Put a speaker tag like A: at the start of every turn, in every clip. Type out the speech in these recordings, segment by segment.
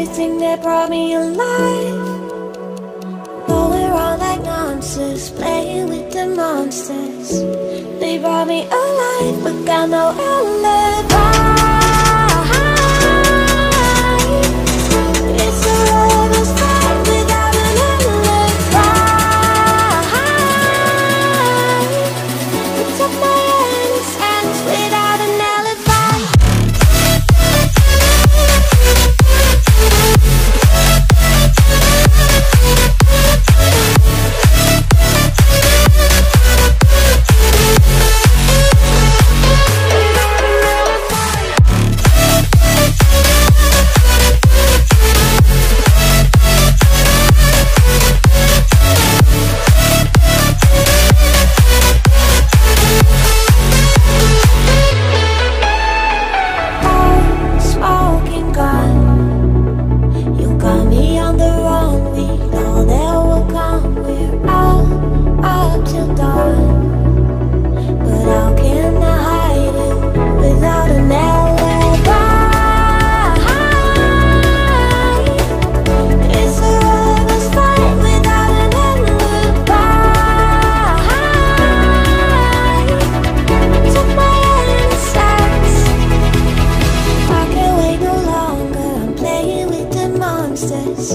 A: everything that brought me alive. Going around like monsters, playing with the monsters. They brought me alive, but got no alibi. It's a lover's fight without an alibi. It's up my hands without an alibi.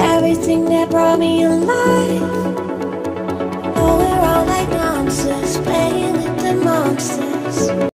A: Everything that brought me alive. Oh,